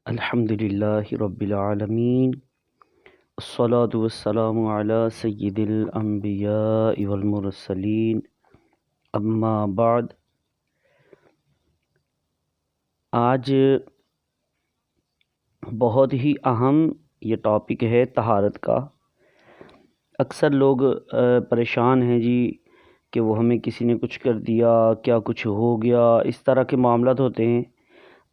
الحمد للہ رب العالمین، الصلاة والسلام علی سید الانبیاء والمرسلین، اما بعد۔ آج بہت ہی اہم یہ ٹاپک ہے طہارت کا۔ اکثر لوگ پریشان ہیں جی کہ وہ ہمیں کسی نے کچھ کر دیا، کیا کچھ ہو گیا، اس طرح کے معاملات ہوتے ہیں۔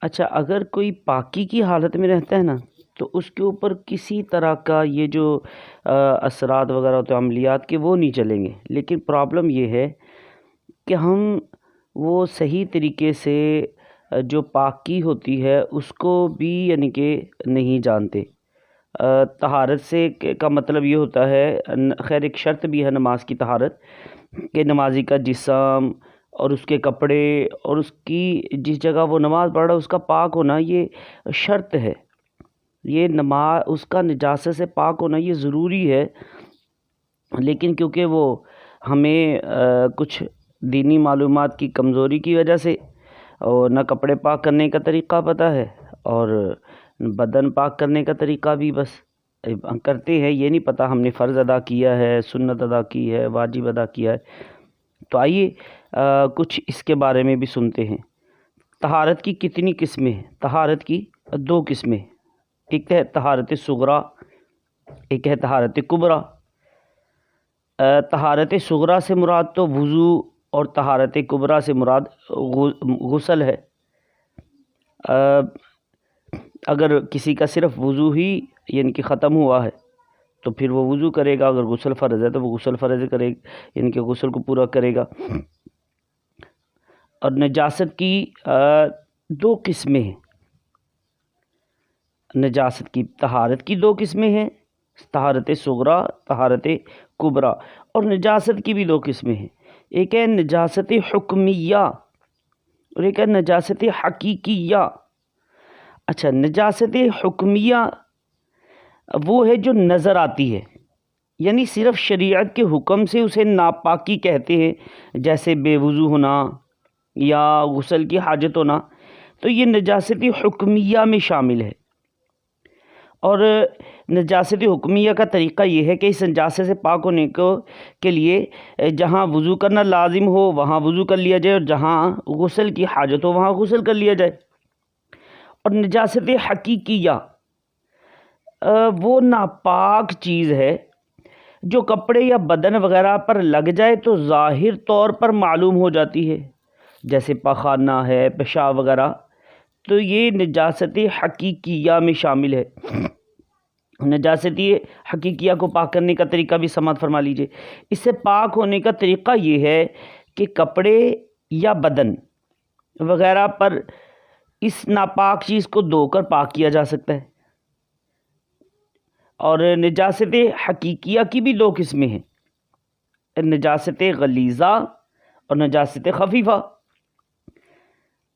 اچھا، اگر کوئی پاکی کی حالت میں رہتا ہے نا تو اس کے اوپر کسی طرح کا یہ جو اثرات وغیرہ ہوتے ہیں عملیات کے، وہ نہیں چلیں گے۔ لیکن پرابلم یہ ہے کہ ہم وہ صحیح طریقے سے جو پاکی ہوتی ہے اس کو بھی یعنی کہ نہیں جانتے۔ طہارت سے کا مطلب یہ ہوتا ہے، خیر ایک شرط بھی ہے نماز کی طہارت، کہ نمازی کا جسم اور اس کے کپڑے اور اس کی جس جگہ وہ نماز پڑھ رہا ہے اس کا پاک ہونا یہ شرط ہے۔ یہ نماز اس کا نجاست سے پاک ہونا یہ ضروری ہے، لیکن کیونکہ وہ ہمیں کچھ دینی معلومات کی کمزوری کی وجہ سے اور نہ کپڑے پاک کرنے کا طریقہ پتہ ہے اور بدن پاک کرنے کا طریقہ بھی بس کرتے ہیں، یہ نہیں پتہ ہم نے فرض ادا کیا ہے، سنت ادا کی ہے، واجب ادا کیا ہے۔ تو آئیے کچھ اس کے بارے میں بھی سنتے ہیں۔ طہارت کی کتنی قسمیں ہیں؟ طہارت کی دو قسمیں، ایک ہے طہارت صغریٰ، ایک ہے طہارت کبریٰ۔ طہارت صغریٰ سے مراد تو وضو اور طہارت کبریٰ سے مراد غسل ہے۔ اگر کسی کا صرف وضو ہی یعنی کہ ختم ہوا ہے تو پھر وہ وضو کرے گا، اگر غسل فرض ہے تو وہ غسل فرض کرے گا، یعنی کہ غسل کو پورا کرے گا۔ اور نجاست کی دو قسمیں ہیں، نجاست کی طہارت کی دو قسمیں ہیں، طہارت صغریٰ، طہارت کبریٰ، اور نجاست کی بھی دو قسمیں ہیں، ایک ہے نجاست حکمیہ اور ایک ہے نجاست حقیقیہ۔ اچھا، نجاست حکمیہ وہ ہے جو نظر آتی ہے، یعنی صرف شریعت کے حکم سے اسے ناپاکی کہتے ہیں، جیسے بے وضو ہونا یا غسل کی حاجت ہونا، تو یہ نجاست حکمیہ میں شامل ہے۔ اور نجاست حکمیہ کا طریقہ یہ ہے کہ اس نجاست سے پاک ہونے کے لیے جہاں وضو کرنا لازم ہو وہاں وضو کر لیا جائے، اور جہاں غسل کی حاجت ہو وہاں غسل کر لیا جائے۔ اور نجاست حقیقیہ وہ ناپاک چیز ہے جو کپڑے یا بدن وغیرہ پر لگ جائے تو ظاہر طور پر معلوم ہو جاتی ہے، جیسے پخانہ ہے، پیشاب وغیرہ، تو یہ نجاست حقیقیہ میں شامل ہے۔ نجاست حقیقیہ کو پاک کرنے کا طریقہ بھی سماعت فرما لیجئے۔ اس سے پاک ہونے کا طریقہ یہ ہے کہ کپڑے یا بدن وغیرہ پر اس ناپاک چیز کو دھو کر پاک کیا جا سکتا ہے۔ اور نجاست حقیقیہ کی بھی دو قسمیں ہیں، نجاست غلیظہ اور نجاست خفیفہ۔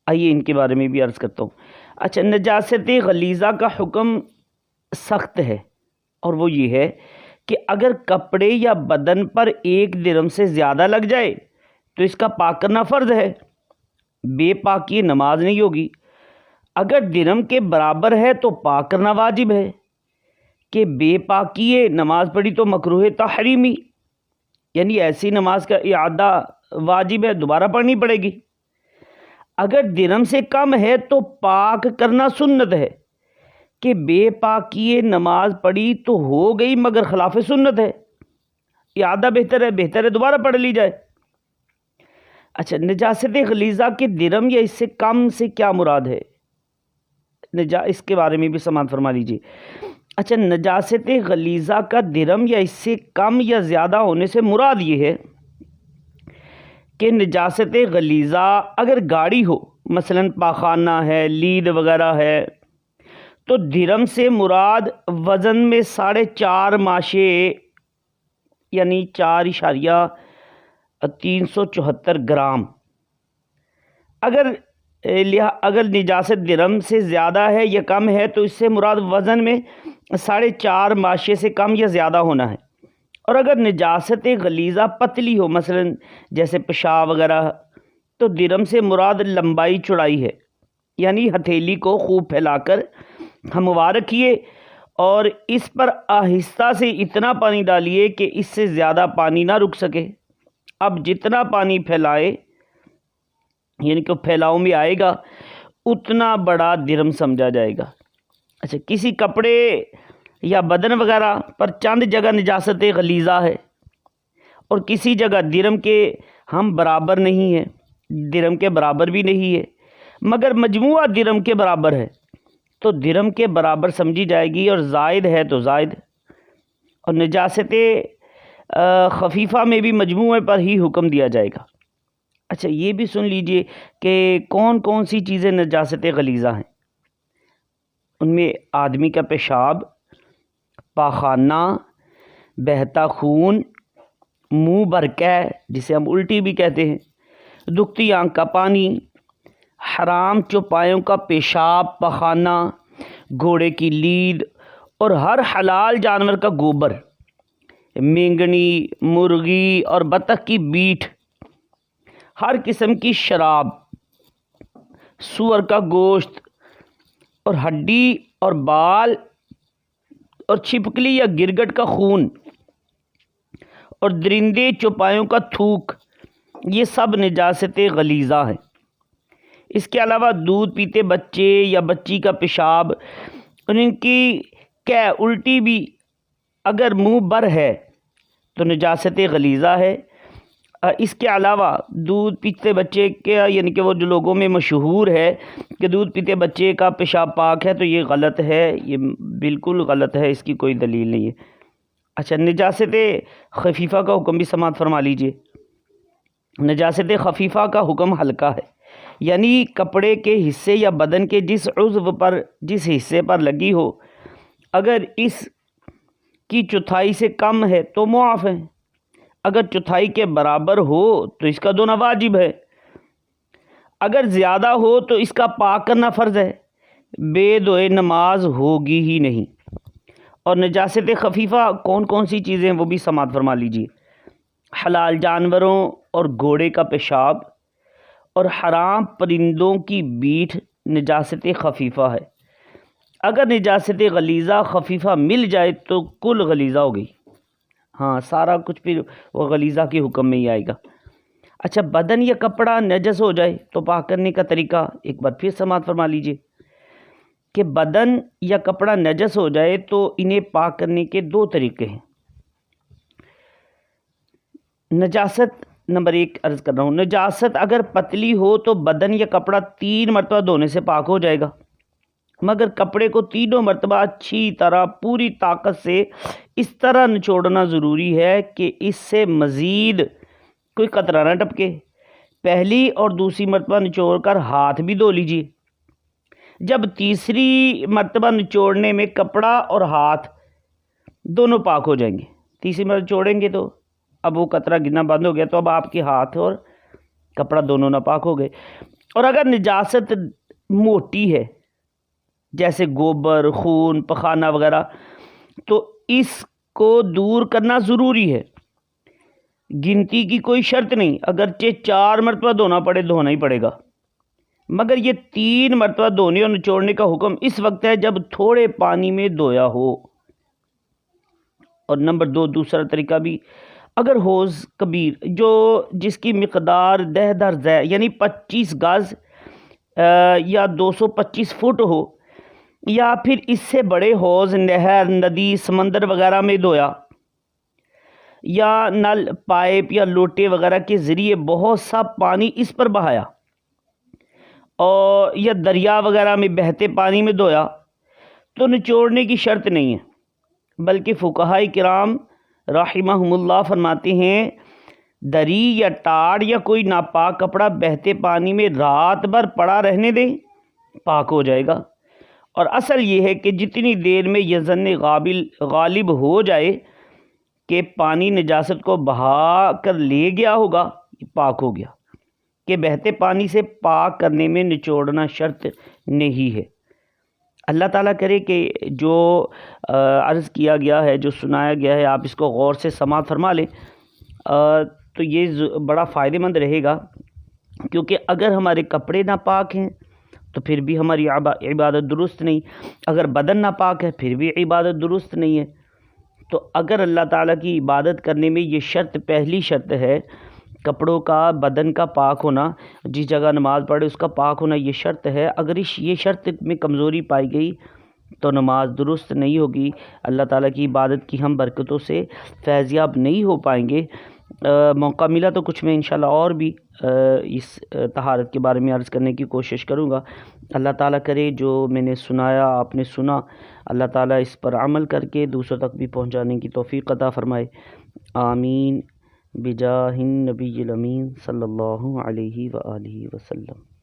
آئیے ان کے بارے میں بھی عرض کرتا ہوں۔ اچھا، نجاست غلیظہ کا حکم سخت ہے، اور وہ یہ ہے کہ اگر کپڑے یا بدن پر 1 درہم سے زیادہ لگ جائے تو اس کا پاک کرنا فرض ہے، بے پاکی نماز نہیں ہوگی۔ اگر درہم کے برابر ہے تو پاک کرنا واجب ہے، کہ بے پاکی نماز پڑھی تو مکروہ تحریمی، یعنی ایسی نماز کا اعادہ واجب ہے، دوبارہ پڑھنی پڑے گی۔ اگر درہم سے کم ہے تو پاک کرنا سنت ہے، کہ بے پاکی نماز پڑھی تو ہو گئی مگر خلاف سنت ہے، اعادہ بہتر ہے دوبارہ پڑھ لی جائے۔ اچھا، نجاست غلیظہ کے درہم یا اس سے کم سے کیا مراد ہے، اس کے بارے میں بھی سماعت فرما لیجیے۔ اچھا، نجاست غلیظہ کا درہم یا اس سے کم یا زیادہ ہونے سے مراد یہ ہے کہ نجاست غلیظہ اگر گاڑی ہو، مثلا پاخانہ ہے، لید وغیرہ ہے، تو درہم سے مراد وزن میں 4.5 ماشے یعنی 4.374 گرام۔ اگر نجاست درہم سے زیادہ ہے یا کم ہے تو اس سے مراد وزن میں 4.5 ماشے سے کم یا زیادہ ہونا ہے۔ اور اگر نجاست غلیظہ پتلی ہو، مثلا جیسے پیشاب وغیرہ، تو درہم سے مراد لمبائی چوڑائی ہے، یعنی ہتھیلی کو خوب پھیلا کر ہموار رکھیے اور اس پر آہستہ سے اتنا پانی ڈالیے کہ اس سے زیادہ پانی نہ رک سکے۔ اب جتنا پانی پھیلائے یعنی کہ پھیلاؤ میں آئے گا اتنا بڑا درم سمجھا جائے گا۔ اچھا، کسی کپڑے یا بدن وغیرہ پر چند جگہ نجاست غلیظہ ہے اور کسی جگہ درم کے ہم برابر نہیں ہے، درم کے برابر بھی نہیں ہے مگر مجموعہ درم کے برابر ہے، تو درم کے برابر سمجھی جائے گی، اور زائد ہے تو زائد۔ اور نجاست خفیفہ میں بھی مجموعے پر ہی حکم دیا جائے گا۔ اچھا، یہ بھی سن لیجئے کہ کون کون سی چیزیں نجاست غلیظہ ہیں۔ ان میں آدمی کا پیشاب، پاخانہ، بہتا خون، منہ برکہ جسے ہم الٹی بھی کہتے ہیں، دکھتی آنکھ کا پانی، حرام چوپایوں کا پیشاب، پاخانہ، گھوڑے کی لید اور ہر حلال جانور کا گوبر، مینگنی، مرغی اور بطخ کی بیٹ، ہر قسم کی شراب، سور کا گوشت اور ہڈی اور بال اور چھپکلی یا گرگٹ کا خون اور درندے چوپایوں کا تھوک، یہ سب نجاست غلیظہ ہیں۔ اس کے علاوہ دودھ پیتے بچے یا بچی کا پیشاب، ان کی الٹی بھی اگر منہ بر ہے تو نجاست غلیظہ ہے۔ اس کے علاوہ دودھ پیتے بچے کے یعنی کہ وہ جو لوگوں میں مشہور ہے کہ دودھ پیتے بچے کا پیشاب پاک ہے، تو یہ غلط ہے، یہ بالکل غلط ہے، اس کی کوئی دلیل نہیں ہے۔ اچھا، نجاست خفیفہ کا حکم بھی سماعت فرما لیجئے۔ نجاست خفیفہ کا حکم ہلکا ہے، یعنی کپڑے کے حصے یا بدن کے جس عضو پر جس حصے پر لگی ہو، اگر اس کی چوتھائی سے کم ہے تو معاف ہے، اگر چوتھائی کے برابر ہو تو اس کا دھونا واجب ہے، اگر زیادہ ہو تو اس کا پاک کرنا فرض ہے، بے دھوئے نماز ہوگی ہی نہیں۔ اور نجاست خفیفہ کون کون سی چیزیں ہیں وہ بھی سماعت فرما لیجئے۔ حلال جانوروں اور گھوڑے کا پیشاب اور حرام پرندوں کی بیٹ نجاست خفیفہ ہے۔ اگر نجاست غلیظہ خفیفہ مل جائے تو کل غلیظہ ہو گئی، ہاں سارا کچھ پھر وہ غلیظہ کے حکم میں ہی آئے گا۔ اچھا، بدن یا کپڑا نجس ہو جائے تو پاک کرنے کا طریقہ ایک بار پھر سماعت فرما لیجئے کہ بدن یا کپڑا نجس ہو جائے تو انہیں پاک کرنے کے دو طریقے ہیں۔ نجاست نمبر 1 عرض کر رہا ہوں، نجاست اگر پتلی ہو تو بدن یا کپڑا 3 مرتبہ دھونے سے پاک ہو جائے گا، مگر کپڑے کو تینوں مرتبہ اچھی طرح پوری طاقت سے اس طرح نچوڑنا ضروری ہے کہ اس سے مزید کوئی قطرہ نہ ٹپکے۔ پہلی اور دوسری مرتبہ نچوڑ کر ہاتھ بھی دھو لیجیے۔ جب تیسری مرتبہ نچوڑنے میں کپڑا اور ہاتھ دونوں پاک ہو جائیں گے، تیسری مرتبہ نچوڑیں گے تو اب وہ قطرہ گرنا بند ہو گیا، تو اب آپ کے ہاتھ اور کپڑا دونوں ناپاک ہو گئے۔ اور اگر نجاست موٹی ہے جیسے گوبر، خون، پخانہ وغیرہ، تو اس کو دور کرنا ضروری ہے۔ گنتی کی کوئی شرط نہیں، اگرچہ 4 مرتبہ دھونا پڑے دھونا ہی پڑے گا، مگر یہ 3 مرتبہ دھونے اور نچوڑنے کا حکم اس وقت ہے جب تھوڑے پانی میں دھویا ہو۔ اور نمبر 2 دوسرا طریقہ بھی، اگر حوض کبیر جس کی مقدار 10 درز ہے یعنی 25 گز یا 225 فٹ ہو، یا پھر اس سے بڑے حوض نہر، ندی، سمندر وغیرہ میں دھویا، یا نل، پائپ یا لوٹے وغیرہ کے ذریعے بہت سا پانی اس پر بہایا، اور یا دریا وغیرہ میں بہتے پانی میں دھویا، تو نچوڑنے کی شرط نہیں ہے، بلکہ فقہاء کرام رحمہم اللہ فرماتے ہیں دری یا ٹاڑ یا کوئی ناپاک کپڑا بہتے پانی میں رات بھر پڑا رہنے دیں، پاک ہو جائے گا۔ اور اصل یہ ہے کہ جتنی دیر میں یہ ظن غالب ہو جائے کہ پانی نجاست کو بہا کر لے گیا ہوگا، یہ پاک ہو گیا، کہ بہتے پانی سے پاک کرنے میں نچوڑنا شرط نہیں ہے۔ اللہ تعالیٰ کرے کہ جو عرض کیا گیا ہے، جو سنایا گیا ہے، آپ اس کو غور سے سماعت فرما لیں تو یہ بڑا فائدہ مند رہے گا، کیونکہ اگر ہمارے کپڑے ناپاک ہیں تو پھر بھی ہماری عبادت درست نہیں. اگر بدن ناپاک ہے پھر بھی عبادت درست نہیں ہے. تو اگر اللہ تعالیٰ کی عبادت کرنے میں یہ شرط، پہلی شرط ہے کپڑوں کا، بدن کا پاک ہونا، جس جگہ نماز پڑھے اس کا پاک ہونا، یہ شرط ہے. اگر یہ شرط میں کمزوری پائی گئی تو نماز درست نہیں ہوگی. اللہ تعالیٰ کی عبادت کی ہم برکتوں سے فیض یاب نہیں ہو پائیں گے. موقع ملا تو کچھ میں انشاءاللہ اور بھی اس طہارت کے بارے میں عرض کرنے کی کوشش کروں گا. اللہ تعالیٰ کرے جو میں نے سنایا، آپ نے سنا، اللہ تعالیٰ اس پر عمل کر کے دوسروں تک بھی پہنچانے کی توفیق عطا فرمائے. آمین بجاہ النبی الامین صلی اللہ علیہ وآلہ وسلم.